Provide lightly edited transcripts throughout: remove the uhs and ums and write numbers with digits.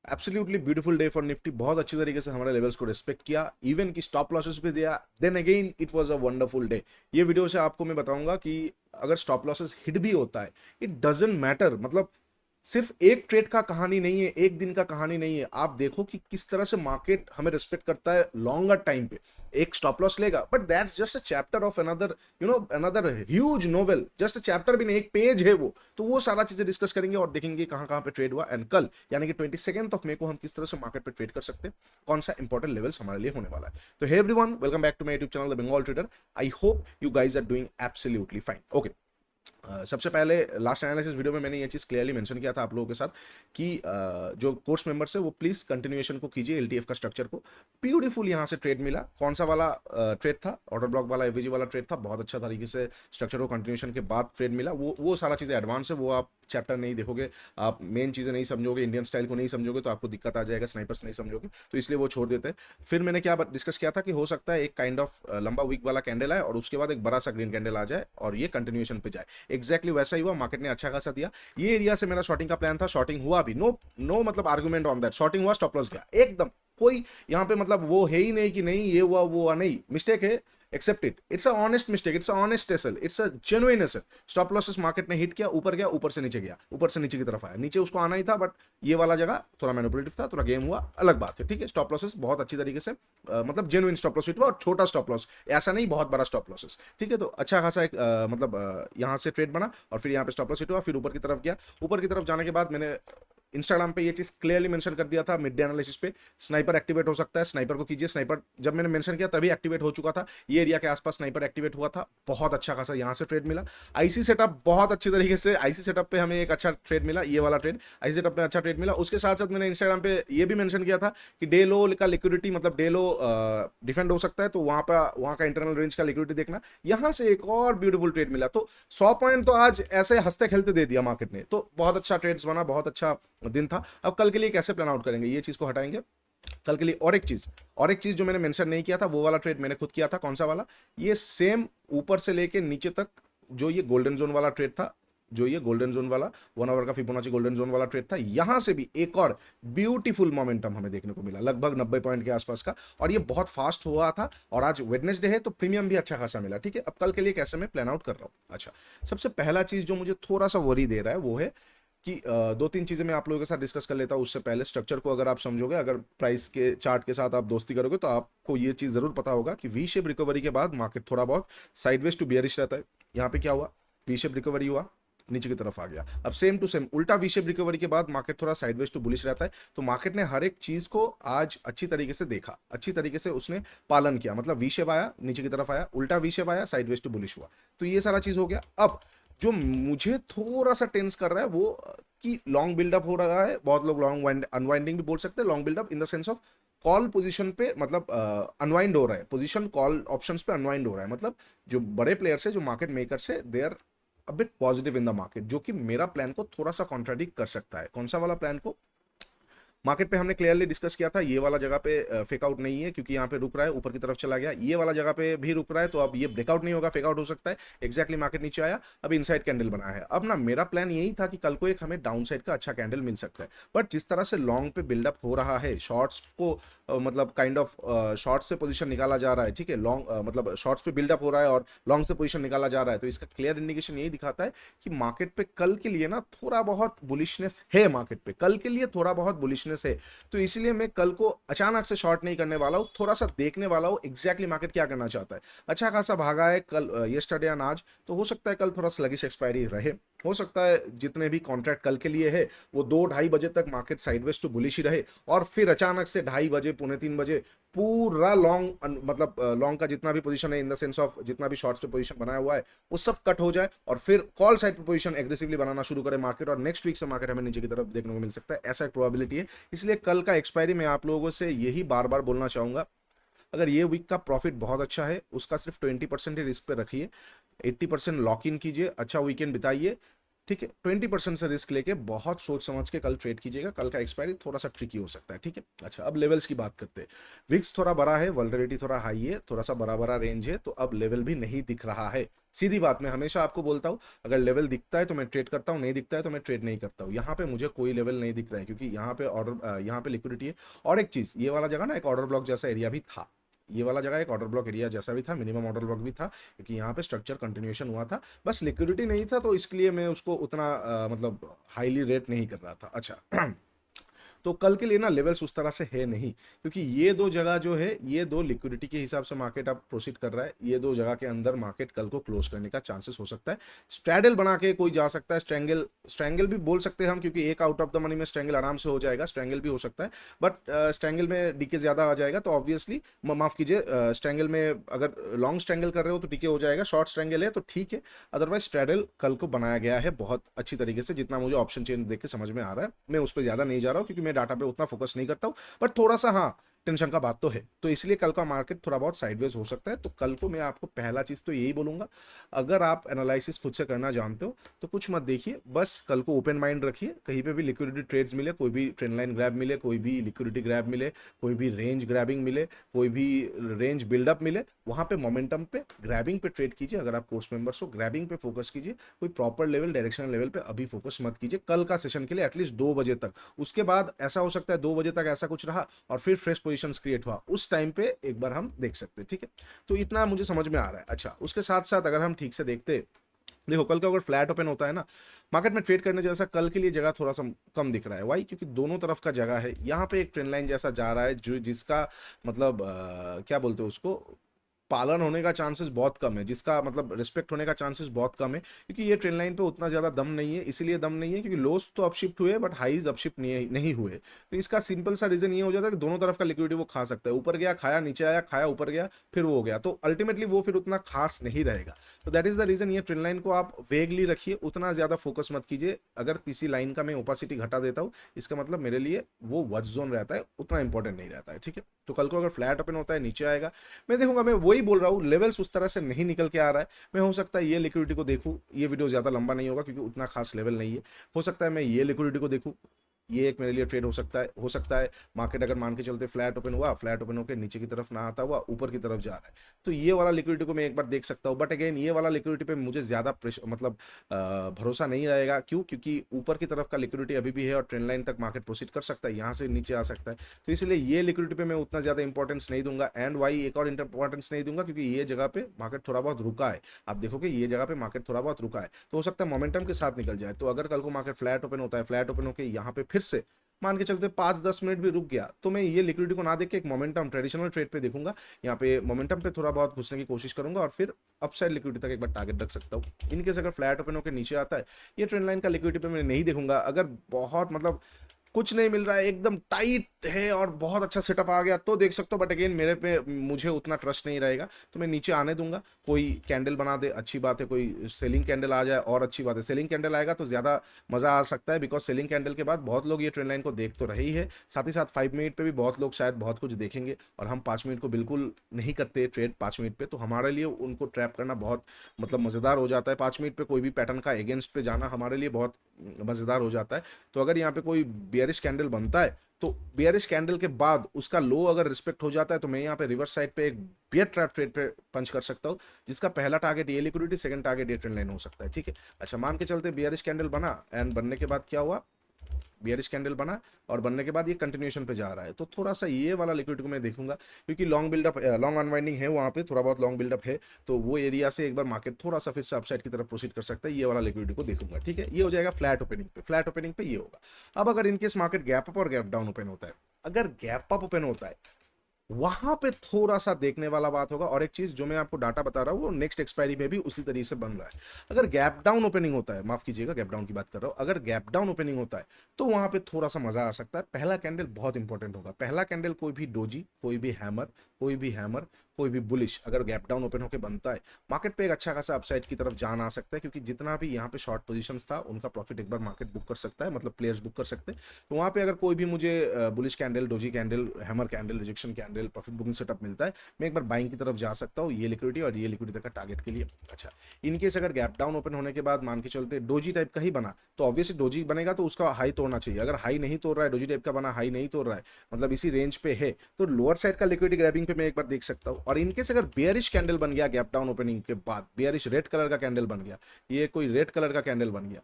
Absolutely beautiful day for Nifty, बहुत अच्छी तरीके से हमारे लेवल्स को रिस्पेक्ट किया, इवन की स्टॉप लॉसेस भी दिया, then again it was a wonderful day. ये वीडियो से आपको मैं बताऊंगा कि अगर स्टॉप लॉसेस हिट भी होता है, इट डजंट मैटर, मतलब सिर्फ एक ट्रेड का कहानी नहीं है, एक दिन का कहानी नहीं है। आप देखो कि किस तरह से मार्केट हमें रिस्पेक्ट करता है लॉन्गर टाइम पे। एक स्टॉप लॉस लेगा, but that's just a chapter of another, another huge novel, just a chapter भी नहीं, एक पेज है वो। तो वो सारा चीजें डिस्कस करेंगे और देखेंगे कहाँ कहाँ पे ट्रेड हुआ, एंड कल यानी कि 22 मई को हम किस तरह से मार्केट पे ट्रेड कर सकते हैं, कौन सा इंपॉर्टेंट लेवल्स हमारे लिए होने वाला है। तो hey everyone, welcome back to my YouTube channel the Bengal trader. I hope you guys are doing absolutely fine. Okay, सबसे पहले लास्ट एनालिसिस वीडियो में मैंने ये चीज़ क्लियरली मेंशन किया था आप लोगों के साथ कि जो कोर्स मेंबर्स है वो प्लीज़ कंटिन्यूएशन को कीजिए, एलटीएफ का स्ट्रक्चर को। ब्यूटीफुल यहाँ से ट्रेड मिला, कौन सा वाला ट्रेड था, ऑर्डर ब्लॉक वाला एवरेजी वाला ट्रेड था, बहुत अच्छा तरीके से स्ट्रक्चर को कंटिन्यूएशन के बाद ट्रेड मिला। वो सारा चीज़ें एडवांस है, वो आप चैप्टर नहीं देखोगे, आप मेन चीज़ें नहीं समझोगे, इंडियन स्टाइल को नहीं समझोगे तो आपको दिक्कत आ जाएगा, स्नाइपर्स नहीं समझोगे, तो इसलिए वो छोड़ देते हैं। फिर मैंने क्या डिस्कस किया था कि हो सकता है एक काइंड ऑफ लंबा वीक वाला कैंडल आए और उसके बाद एक बड़ा सा ग्रीन कैंडल आ जाए और ये कंटिन्यूएशन पे जाए। एग्जैक्टली वैसा ही हुआ, मार्केट ने अच्छा खासा दिया। ये एरिया से मेरा शॉर्टिंग का प्लान था, शॉर्टिंग हुआ भी, नो नो मतलब आर्गुमेंट ऑन दैट, शॉर्टिंग हुआ, स्टॉप लॉस गया एकदम, कोई यहाँ पे मतलब वो है ही नहीं कि नहीं ये हुआ वो हुआ, नहीं, मिस्टेक है, accept it, it's a honest mistake, it's a honest SL, it's a genuine SL. Stop losses market ने हिट किया, ऊपर गया, ऊपर से नीचे गया, ऊपर से नीचे की तरफ आया, नीचे उसको आना ही था, बट ये वाला जगह थोड़ा मैनिपुलेटिव था, थोड़ा गेम हुआ, अलग बात है, ठीक है। स्टॉप लॉसेस बहुत अच्छी तरीके से मतलब जेन्युइन स्टॉप लॉस हिट हुआ, और छोटा स्टॉप लॉस, ऐसा नहीं बहुत बड़ा स्टॉप लॉसेस, ठीक है। तो अच्छा खासा एक मतलब यहाँ से ट्रेड बना और फिर यहाँ पे स्टॉप लॉस हिट हुआ, फिर ऊपर की तरफ गया। ऊपर की तरफ जाने के बाद मैंने इंस्टाग्राम पे ये चीज क्लियरली मेंशन कर दिया था मिड डे एनालिसिस पे, स्नाइपर एक्टिवेट हो सकता है, स्नाइपर को कीजिए। स्नाइपर जब मैंने मेंशन किया तभी एक्टिवेट हो चुका था, ये एरिया के आसपास स्नाइपर एक्टिवेट हुआ था, बहुत अच्छा खासा यहाँ से ट्रेड मिला। आईसी सेटअप बहुत अच्छी तरीके से, आईसी सेटअप पे हमें एक अच्छा ट्रेड मिला, ये वाला ट्रेड आईसी सेटअप में अच्छा ट्रेड मिला। उसके साथ साथ मैंने इंस्टाग्राम पे ये भी मेंशन किया था कि डे लो का लिक्विडिटी, मतलब डे लो डिफेंड हो सकता है, तो वहां का इंटरनल रेंज का लिक्विडिटी देखना। यहां से एक और ब्यूटीफुल ट्रेड मिला, तो 100 पॉइंट तो आज ऐसे हंसते खेलते दे दिया मार्केट ने, तो बहुत अच्छा ट्रेड्स बना, बहुत अच्छा दिन था। अब कल के लिए कैसे प्लान आउट करेंगे, ये चीज को हटाएंगे कल के लिए। और एक चीज जो मैंने मेंशन नहीं किया था, वो वाला ट्रेड मैंने खुद किया था, कौन सा वाला, ये सेम ऊपर से लेके नीचे तक जो ये गोल्डन जोन वाला ट्रेड था, जो ये गोल्डन जोन वाला 1 आवर का फिबोनाची गोल्डन जोन वाला ट्रेड था, यहां से भी एक और ब्यूटीफुल मोमेंटम हमें देखने को मिला, लगभग 90 पॉइंट के आसपास का, और ये बहुत फास्ट हुआ था। और आज वेडनेसडे है तो प्रीमियम भी अच्छा खासा मिला, ठीक है। अब कल के लिए कैसे मैं प्लान आउट कर रहा हूं। अच्छा, सबसे पहला चीज जो मुझे थोड़ा सा वरी दे रहा है वो है कि दो तीन चीजें मैं आप लोगों के साथ डिस्कस कर लेता हूं। उससे पहले स्ट्रक्चर को अगर आप समझोगे, अगर प्राइस के चार्ट के साथ आप दोस्ती करोगे तो आपको ये चीज जरूर पता होगा कि वी शेप रिकवरी के बाद मार्केट थोड़ा बहुत साइडवेज टू बियरिश रहता है। यहाँ पे क्या हुआ, वी शेप रिकवरी हुआ, नीचे की तरफ आ गया। अब सेम टू सेम उल्टा वी शेप रिकवरी के बाद मार्केट थोड़ा साइडवेज टू बुलिश रहता है। तो मार्केट ने हर एक चीज को आज अच्छी तरीके से देखा, अच्छी तरीके से उसने पालन किया, मतलब वी शेप आया, नीचे की तरफ आया, उल्टा वी शेप आया, साइडवेज टू बुलिश हुआ, तो ये सारा चीज हो गया। अब जो मुझे थोड़ा सा टेंस कर रहा है वो कि लॉन्ग बिल्डअप हो रहा है, बहुत लोग लॉन्ग अनवाइंडिंग भी बोल सकते हैं, long buildup in the sense of call position पे, मतलब अनवाइंड हो रहा है, पोजीशन कॉल ऑप्शंस पे अनवाइंड हो रहा है, मतलब जो बड़े प्लेयर्स है, जो मार्केट मेकर्स है, they are a bit positive in the market, जो कि मेरा प्लान को थोड़ा सा कॉन्ट्राडिक्ट कर सकता है। कौन सा वाला प्लान को, मार्केट पे हमने क्लियरली डिस्कस किया था, ये वाला जगह पे फेक आउट नहीं है क्योंकि यहाँ पे रुक रहा है, ऊपर की तरफ चला गया, ये वाला जगह पे भी रुक रहा है, तो अब ये ब्रेकआउट नहीं होगा, फेक आउट हो सकता है। एग्जैक्टली मार्केट नीचे आया, अब इनसाइड कैंडल बना है। अब ना मेरा प्लान यही था कि कल को एक हमें डाउन साइड का अच्छा कैंडल मिल सकता है, बट जिस तरह से लॉन्ग पे बिल्डअप हो रहा है, शॉर्ट्स को मतलब काइंड ऑफ शॉर्ट से पोजीशन निकाला जा रहा है, ठीक है, लॉन्ग मतलब शॉर्ट्स पे बिल्डअप हो रहा है और लॉन्ग से पोजीशन निकाला जा रहा है, तो इसका क्लियर इंडिकेशन यही दिखाता है कि मार्केट पे कल के लिए ना थोड़ा बहुत बुलिशनेस है, मार्केट पे कल के लिए थोड़ा बहुत बुलिशनेस है। तो इसलिए मैं कल को अचानक से शॉर्ट नहीं करने वाला हूँ, थोड़ा सा देखने वाला हूँ एग्जैक्टली मार्केट क्या करना चाहता है। अच्छा खासा भागा है कल, यस्टरडे एंड आज, तो हो सकता है कल थोड़ा स्लगिश एक्सपायरी रहे, हो सकता है जितने भी कॉन्ट्रैक्ट कल के लिए है वो 2-2:30 बजे तक मार्केट साइडवेज टू बुलिश ही रहे, और फिर अचानक से 2:30 बजे, 2:45 बजे पूरा लॉन्ग, मतलब लॉन्ग का जितना भी पोजीशन है, इन द सेंस ऑफ जितना भी शॉर्ट्स पे पोजीशन बनाया हुआ है, वो सब कट हो जाए और फिर कॉल साइड पे पोजीशन एग्रेसिवली बनाना शुरू करे मार्केट, और नेक्स्ट वीक से मार्केट हमें नीचे की तरफ देखने को मिल सकता है, ऐसा एक प्रोबेबिलिटी है। इसलिए कल का एक्सपायरी मैं आप लोगों से यही बार बार बोलना चाहूंगा, अगर ये वीक का प्रॉफिट बहुत अच्छा है, उसका सिर्फ 20% ही रिस्क पे रखिए, 80% लॉक इन कीजिए, अच्छा वीकेंड बिताइए, ठीक है, 20% से रिस्क लेके बहुत सोच समझ के कल ट्रेड कीजिएगा, कल का एक्सपायरी थोड़ा सा ट्रिकी हो सकता है। ठीक है, अच्छा अब लेवल्स की बात करते हैं। विक्स थोड़ा बड़ा है, वल्नरेबिलिटी थोड़ा हाई है, थोड़ा सा बड़ा बड़ा रेंज है, तो अब लेवल भी नहीं दिख रहा है। सीधी बात, मैं हमेशा आपको बोलता हूँ अगर लेवल दिखता है तो मैं ट्रेड करता हूँ, नहीं दिखता है तो मैं ट्रेड नहीं करता हूँ। यहाँ पे मुझे कोई लेवल नहीं दिख रहा है क्योंकि यहाँ पे ऑर्डर, यहाँ पे लिक्विडिटी है। और एक चीज, ये वाला जगह ना एक ऑर्डर ब्लॉक जैसा एरिया भी था, ये वाला जगह एक ऑर्डर ब्लॉक एरिया जैसा भी था, मिनिमम ऑर्डर ब्लॉक भी था, क्योंकि यहाँ पे स्ट्रक्चर कंटिन्यूएशन हुआ था, बस लिक्विडिटी नहीं था, तो इसके लिए मैं उसको उतना मतलब हाईली रेट नहीं कर रहा था। अच्छा तो कल के लिए ना लेवल्स उस तरह से है नहीं, क्योंकि ये दो जगह जो है, ये दो लिक्विडिटी के हिसाब से मार्केट अब प्रोसीड कर रहा है, ये दो जगह के अंदर मार्केट कल को क्लोज करने का चांसेस हो सकता है। स्ट्रैडल बना के कोई जा सकता है, स्ट्रैंगल, स्ट्रैंगल भी बोल सकते हैं हम, क्योंकि एक आउट ऑफ द मनी में स्ट्रैंगल आराम से हो जाएगा, स्ट्रैंगल भी हो सकता है, बट स्ट्रैंगल में डीके ज्यादा आ जाएगा, तो ऑब्वियसली माफ कीजिए, स्ट्रैंगल में अगर लॉन्ग स्ट्रैंगल कर रहे हो तो डीके हो जाएगा, शॉर्ट स्ट्रैंगल है तो ठीक है। अदरवाइज स्ट्रैडल कल को बनाया गया है बहुत अच्छी तरीके से, जितना मुझे ऑप्शन चेन देख के समझ में आ रहा है। मैं उस पर ज्यादा नहीं जा रहा हूँ क्योंकि मैं डाटा पे उतना फोकस नहीं करता हूँ, बट थोड़ा सा हाँ टेंशन का बात तो है, तो इसलिए कल का मार्केट थोड़ा बहुत साइडवेज हो सकता है। तो कल को मैं आपको पहला चीज तो यही बोलूंगा, अगर आप एनालिसिस खुद से करना जानते हो तो कुछ मत देखिए, बस कल को ओपन माइंड रखिए, कहीं पे भी लिक्विडिटी ट्रेड्स मिले, कोई भी ट्रेंड लाइन ग्रैब मिले, कोई भी लिक्विडिटी ग्रैब मिले, कोई भी रेंज ग्रैबिंग मिले, कोई भी रेंज बिल्डअप मिले, वहां पे मोमेंटम पे ग्रैबिंग पे ट्रेड कीजिए। अगर आप कोर्स मेंबर्स हो, ग्रैबिंग पे फोकस कीजिए, कोई प्रॉपर लेवल डायरेक्शनल लेवल पे अभी फोकस मत कीजिए कल का सेशन के लिए, एटलीस्ट 2 बजे तक। उसके बाद ऐसा हो सकता है 2 बजे तक ऐसा कुछ रहा और फिर फ्रेश पोजीशन क्रिएट हुआ, उस टाइम पे एक बार हम देख सकते हैं। ठीक है, तो इतना मुझे समझ में आ रहा है। अच्छा, उसके साथ साथ अगर हम ठीक से देखते, देखो कल का अगर फ्लैट ओपन होता है ना, मार्केट में ट्रेड करने जैसा कल के लिए जगह थोड़ा सा कम दिख रहा है। वाई? क्योंकि दोनों तरफ का जगह है, यहाँ पे एक ट्रेंड लाइन जैसा जा रहा है जो जिसका मतलब क्या बोलते हैं उसको, पालन होने का चांसेस बहुत कम है, जिसका मतलब रिस्पेक्ट होने का चांसेस बहुत कम है, क्योंकि ये ट्रेंड लाइन पे उतना ज्यादा दम नहीं है। इसीलिए दम नहीं है क्योंकि लोस तो अपशिफ्ट हुए बट हाईज अपशिफ्ट नहीं हुए। तो इसका सिंपल सा रीजन ये हो जाता है कि दोनों तरफ का लिक्विडिटी वो खा सकता है, ऊपर गया खाया, नीचे आया खाया, ऊपर गया फिर वो हो गया, तो अल्टीमेटली वो फिर उतना खास नहीं रहेगा। तो दैट इज द रीजन, ये ट्रेंड लाइन को आप वेगली रखिए, उतना ज्यादा फोकस मत कीजिए। अगर किसी लाइन का मैं ओपासिटी घटा देता हूँ, इसका मतलब मेरे लिए वो वॉच जोन रहता है, उतना इंपॉर्टेंट नहीं रहता है। ठीक है, तो कल को अगर फ्लैट ओपन होता है, नीचे आएगा, मैं देखूंगा, मैं वही बोल रहा हूँ, लेवल्स उस तरह से नहीं निकल के आ रहा है। मैं हो सकता है ये लिक्विडिटी को देखूं, ये वीडियो ज्यादा लंबा नहीं होगा क्योंकि उतना खास लेवल नहीं है, हो सकता है मैं ये लिक्विडिटी को देखूं, ये एक मेरे लिए ट्रेड हो सकता है। हो सकता है मार्केट अगर मान के चलते फ्लैट ओपन हुआ, फ्लैट ओपन होकर नीचे की तरफ ना आता हुआ ऊपर की तरफ जा रहा है, तो ये वाला लिक्विडिटी को मैं एक बार देख सकता हूँ। बट अगेन ये वाला लिक्विडिटी पे मुझे ज्यादा मतलब भरोसा नहीं रहेगा। क्यों? क्योंकि ऊपर की तरफ का लिक्विडिटी अभी भी है और ट्रेंड लाइन तक मार्केट प्रोसीड कर सकता है, यहाँ से नीचे आ सकता है, तो इसलिए ये लिक्विडिटी पे मैं उतना ज्यादा इंपॉर्टेंस नहीं दूंगा। एंड वाई एक और इंपॉर्टेंस नहीं दूंगा क्योंकि ये जगह पे मार्केट थोड़ा बहुत रुका है, आप देखोगे ये जगह पे मार्केट थोड़ा बहुत रुका है, तो हो सकता है मोमेंटम के साथ निकल जाए। तो अगर कल को मार्केट फ्लैट ओपन होता है, फ्लैट ओपन होकर यहाँ पे फिर से मान के चलते 5-10 मिनट भी रुक गया, तो मैं ये लिक्विडिटी को ना देख के एक मोमेंटम ट्रेडिशनल ट्रेड पे देखूंगा, यहाँ पे मोमेंटम पे थोड़ा बहुत घुसने की कोशिश करूंगा और फिर अपसाइड लिक्विडिटी तक एक बार टारगेट रख सकता हूँ। इनकेस अगर फ्लैट ओपन होकर नीचे आता है, ये ट्रेंड लाइन का लिक्विडिटी पे मैं नहीं देखूंगा। अगर बहुत मतलब कुछ नहीं मिल रहा है, एकदम टाइट है और बहुत अच्छा सेटअप आ गया, तो देख सकते हो, बट अगेन मेरे पे मुझे उतना ट्रस्ट नहीं रहेगा, तो मैं नीचे आने दूंगा। कोई कैंडल बना दे अच्छी बात है, कोई सेलिंग कैंडल आ जाए और अच्छी बात है, सेलिंग कैंडल आएगा तो ज्यादा मजा आ सकता है, बिकॉज सेलिंग कैंडल के बाद बहुत लोग ये ट्रेंड लाइन को देख तो रहे ही है, साथ ही साथ 5 मिनट पे भी बहुत लोग शायद बहुत कुछ देखेंगे, और हम 5 मिनट को बिल्कुल नहीं करते ट्रेड 5 मिनट पे, तो हमारे लिए उनको ट्रैप करना बहुत मतलब मजेदार हो जाता है। 5 मिनट पे कोई भी पैटर्न का अगेंस्ट पे जाना हमारे लिए बहुत मजेदार हो जाता है। तो अगर यहाँ पे कोई बियरिश कैंडल बनता है, तो बियरिश कैंडल के बाद उसका लो अगर रिस्पेक्ट हो जाता है, तो मैं यहाँ पे रिवर्स साइड पे एक बियर ट्रैप ट्रेड पे पंच कर सकता हूँ, जिसका पहला टारगेट ये लिक्विडिटी, सेकंड टारगेट ये ट्रेंड लाइन हो सकता है। ठीक है, अच्छा मान के चलते बियरिश कैंडल बना, एंड बनने के बाद क्या हुआ, बियरिश कैंडल बना और बनने के बाद ये कंटिन्यूएशन पे जा रहा है, तो थोड़ा सा ये वाला लिक्विडिटी को मैं देखूंगा, क्योंकि लॉन्ग बिल्डअप, लॉन्ग अनवाइंडिंग है वहाँ पे, थोड़ा बहुत लॉन्ग बिल्डअप है, तो वो एरिया से एक बार मार्केट थोड़ा सा फिर से अपसाइड की तरफ प्रोसीड कर सकता है, ये वाला लिक्विडिटी को देखूंगा। ठीक है, ये हो जाएगा फ्लैट ओपनिंग पे, फ्लैट ओपनिंग पे ये होगा। अब अगर इनकेस मार्केट गैप अप और गैप डाउन ओपन होता है, अगर गैप अप ओपन होता है वहां पे थोड़ा सा देखने वाला बात होगा। और एक चीज जो मैं आपको डाटा बता रहा हूँ वो नेक्स्ट एक्सपायरी में भी उसी तरीके से बन रहा है। अगर गैप डाउन ओपनिंग होता है, माफ कीजिएगा गैप डाउन की बात कर रहा हूँ, अगर गैप डाउन ओपनिंग होता है तो वहां पे थोड़ा सा मजा आ सकता है। पहला कैंडल बहुत इंपॉर्टेंट होगा, पहला कैंडल कोई भी डोजी, कोई भी हैमर, कोई भी हैमर, कोई भी बुलिश अगर गैप डाउन ओपन होकर बनता है, मार्केट पे एक अच्छा खासा अपसाइड की तरफ जान आ सकता है, क्योंकि जितना भी यहाँ पे शॉर्ट पोजीशंस था उनका प्रॉफिट एक बार मार्केट बुक कर सकता है, मतलब प्लेयर्स बुक कर सकते हैं। तो वहाँ पे अगर कोई भी मुझे bullish candle, doji candle, hammer candle, rejection candle, profit booking setup मिलता है, मैं एक बार बाइंग की तरफ जा सकता हूँ ये लिक्विडिटी और ये लिक्विडिटी का टारगेट के लिए। अच्छा, इनकेस अगर गैप डाउन ओपन होने के बाद मान के चलते डोजी टाइप का ही बना, तो ऑब्वियसली डोजी बनेगा तो उसका हाई तोड़ना चाहिए। अगर हाई नहीं तोड़ रहा है, डोजी टाइप का बना हाई नहीं तोड़ रहा है, मतलब इसी रेंज पे है, तो लोअर साइड का लिक्विडिटी ग्रैबिंग पे मैं एक बार देख सकता हूँ। और इनकेस अगर बेयरिश कैंडल बन गया गैप डाउन ओपनिंग के बाद, बेयरिश रेड कलर का कैंडल बन गया, ये कोई रेड कलर का कैंडल बन गया,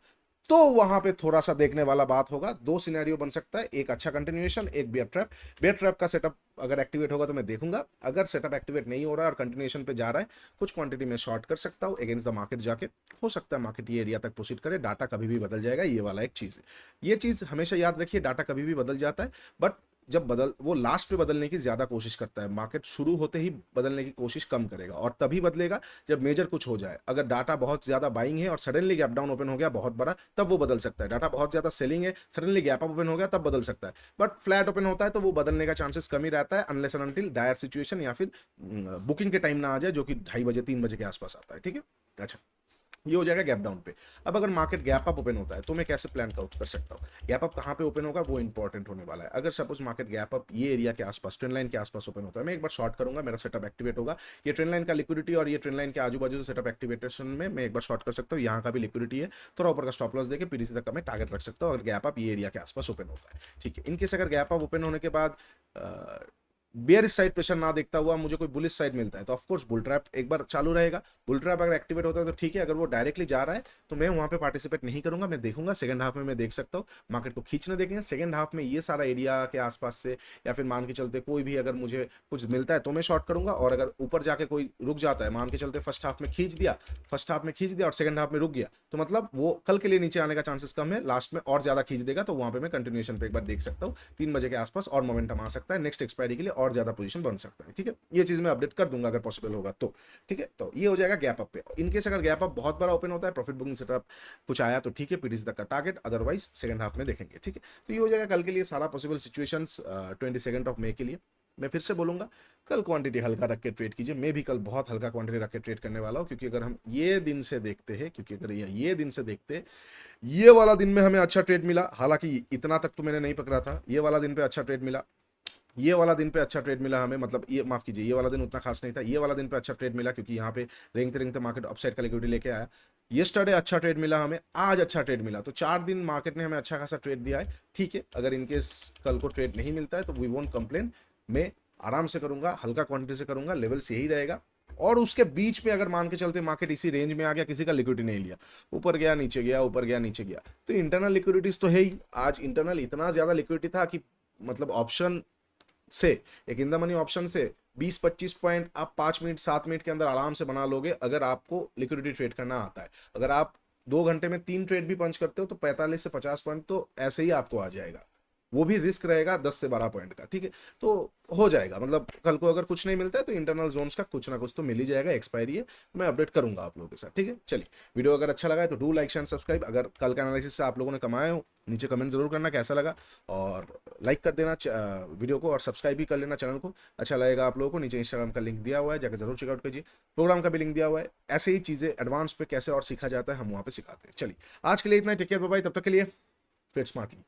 तो वहां पे थोड़ा सा देखने वाला बात होगा। दो सिनेरियो बन सकता है, एक अच्छा कंटिन्यूएशन, एक बियर ट्रैप। बियर ट्रैप का सेटअप अगर एक्टिवेट होगा तो मैं देखूंगा, अगर सेटअप एक्टिवेट नहीं हो रहा है और कंटिन्यूएशन पे जा रहा है, कुछ क्वांटिटी में शॉर्ट कर सकता हूं अगेंस्ट द मार्केट जाके। हो सकता है मार्केट ये एरिया तक प्रोसीड करे, डाटा कभी भी बदल जाएगा, ये वाला एक चीज है। ये चीज हमेशा याद रखिए, डाटा कभी भी बदल जाता है, बट जब वो लास्ट पे बदलने की ज्यादा कोशिश करता है, मार्केट शुरू होते ही बदलने की कोशिश कम करेगा, और तभी बदलेगा जब मेजर कुछ हो जाए। अगर डाटा बहुत ज्यादा बाइंग है और सडनली गैप डाउन ओपन हो गया बहुत बड़ा, तब वो बदल सकता है। डाटा बहुत ज्यादा सेलिंग है, सडनली गैप अप ओपन हो गया, तब बदल सकता है। बट फ्लैट ओपन होता है तो वो बदलने का चांसेस कम ही रहता है, unless and until dire situation या फिर बुकिंग के टाइम ना आ जाए, जो कि 2:30 बजे 3 बजे के आसपास आता है। ठीक है, अच्छा, ये हो जाएगा गैप डाउन पे। अब अगर मार्केट गैप अप ओपन होता है तो मैं कैसे प्लान आउट कर सकता हूँ, गैप अप कहाँ पे ओपन होगा वो इंपॉर्टेंट होने वाला है। अगर सपोज मार्केट गैप अप ये एरिया के आसपास, ट्रेंड लाइन के आसपास ओपन होता है, मैं एक बार शॉर्ट करूंगा, मेरा सेटअप एक्टिवेट होगा। ये ट्रेंड लाइन का लिक्विडिटी और ये ट्रेंड लाइन के आजू बाजू सेटअप एक्टिवेशन में मैं एक बार शॉर्ट कर सकता हूँ। यहाँ का भी लिक्विडिटी है, थोड़ा ऊपर का स्टॉप लॉस देके पीडीसी तक का मैं टारगेट रख सकता हूँ अगर गैप अप ये एरिया के आसपास ओपन होता है। ठीक है, इनकेस अगर गैप अप ओपन होने के बाद बेयर साइड प्रेशर ना देखता हुआ मुझे कोई बुलिश साइड मिलता है, तो ऑफकोर्स बुल ट्रैप एक बार चालू रहेगा। बुल ट्रैप अगर एक्टिवेट होता है तो ठीक है, अगर वो डायरेक्टली जा रहा है तो मैं वहां पे पार्टिसिपेट नहीं करूंगा, मैं देखूंगा सेकंड हाफ में। मैं देख सकता हूँ मार्केट को खींचने देखेंगे सेकंड हाफ में, ये सारा एरिया के आसपास से, या फिर मान के चलते कोई भी अगर मुझे कुछ मिलता है तो मैं शॉर्ट करूंगा। और अगर ऊपर जाके कोई रुक जाता है, मान के चलते फर्स्ट हाफ में खींच दिया, और सेकंड हाफ में रुक गया, तो मतलब वो कल के लिए नीचे आने का चांसेस कम है, लास्ट में और ज्यादा खींच देगा, तो वहां पे मैं कंटिन्यूएशन पे एक बार देख सकता हूँ 3 बजे के आसपास, और मोमेंटम आ सकता है नेक्स्ट एक्सपायरी के लिए, और ज्यादा पोजीशन बन सकता है। ठीक है, ये चीज मैं अपडेट कर दूंगा अगर पॉसिबल होगा तो। ठीक है, तो ये हो जाएगा गैप अप पे। इनकेस अगर गैप अप बहुत बड़ा ओपन होता है, प्रॉफिट बुकिंग सेटअप कुछ आया तो ठीक है, पीडीसी तक का टारगेट, अदरवाइज सेकंड हाफ में देखेंगे। ठीक है, तो ये हो जाएगा कल के लिए सारा पॉसिबल सिचुएशंस 22 मई के लिए। मैं फिर से बोलूंगा, कल क्वांटिटी हल्का रख के ट्रेड कीजिए। मैं भी कल बहुत हल्का क्वांटिटी रख के ट्रेड करने वाला हूं, क्योंकि अगर हम ये दिन से देखते हैं, क्योंकि अगर ये दिन से देखते, ये वाला दिन में हमें अच्छा ट्रेड मिला, हालांकि इतना तक तो मैंने नहीं पकड़ा था, ये वाला दिन पे अच्छा ट्रेड मिला, ये वाला दिन पे अच्छा ट्रेड मिला हमें, मतलब ये माफ कीजिए, ये वाला दिन उतना खास नहीं था, ये वाला दिन पे अच्छा ट्रेड मिला, क्योंकि यहाँ पे रेंगते रेंगते मार्केट अपसाइड का लिक्विडिटी लेके आया। येस्टरडे अच्छा ट्रेड मिला हमें, आज अच्छा ट्रेड मिला, तो 4 दिन मार्केट ने हमें अच्छा खासा ट्रेड दिया है। ठीक है, अगर इनकेस कल को ट्रेड नहीं मिलता है तो वी वोंट कंप्लेन, मैं आराम से करूंगा, हल्का क्वांटिटी से करूंगा, लेवल्स यही रहेगा। और उसके बीच में अगर मान के चलते मार्केट इसी रेंज में आ गया, किसी का लिक्विडिटी नहीं लिया, ऊपर गया नीचे गया, ऊपर गया नीचे गया, तो इंटरनल लिक्विडिटीज तो है ही। आज इंटरनल इतना ज्यादा लिक्विडिटी था कि मतलब ऑप्शन से, एक इन द मनी ऑप्शन से 20-25 पॉइंट आप 5 मिनट 7 मिनट के अंदर आराम से बना लोगे, अगर आपको लिक्विडिटी ट्रेड करना आता है। अगर आप 2 घंटे में 3 ट्रेड भी पंच करते हो तो 45 से 50 पॉइंट तो ऐसे ही आपको आ जाएगा, वो भी रिस्क रहेगा 10 से 12 पॉइंट का। ठीक है, तो हो जाएगा, मतलब कल को अगर कुछ नहीं मिलता है तो इंटरनल जोन्स का कुछ ना कुछ तो मिल ही जाएगा, एक्सपायरी है, मैं अपडेट करूंगा आप लोगों के साथ। ठीक है, चलिए, वीडियो अगर अच्छा लगा है तो डू लाइक शेयर सब्सक्राइब। अगर कल का एनालिसिस से आप लोगों ने कमाए हो, नीचे कमेंट जरूर करना कैसा लगा, और लाइक कर देना वीडियो को, और सब्सक्राइब भी कर लेना चैनल को। अच्छा लगेगा आप लोगों को, नीचे इंस्टाग्राम का लिंक दिया हुआ है, जाकर जरूर चेकआउट कीजिए, प्रोग्राम का भी लिंक दिया हुआ है। ऐसे ही चीजें एडवांस पे कैसे और सीखा जाता है हम वहाँ पे सिखाते हैं। चलिए, आज के लिए इतना, टेक केयर, बाय बाय, तब तक के लिए ट्रेड स्मार्टली।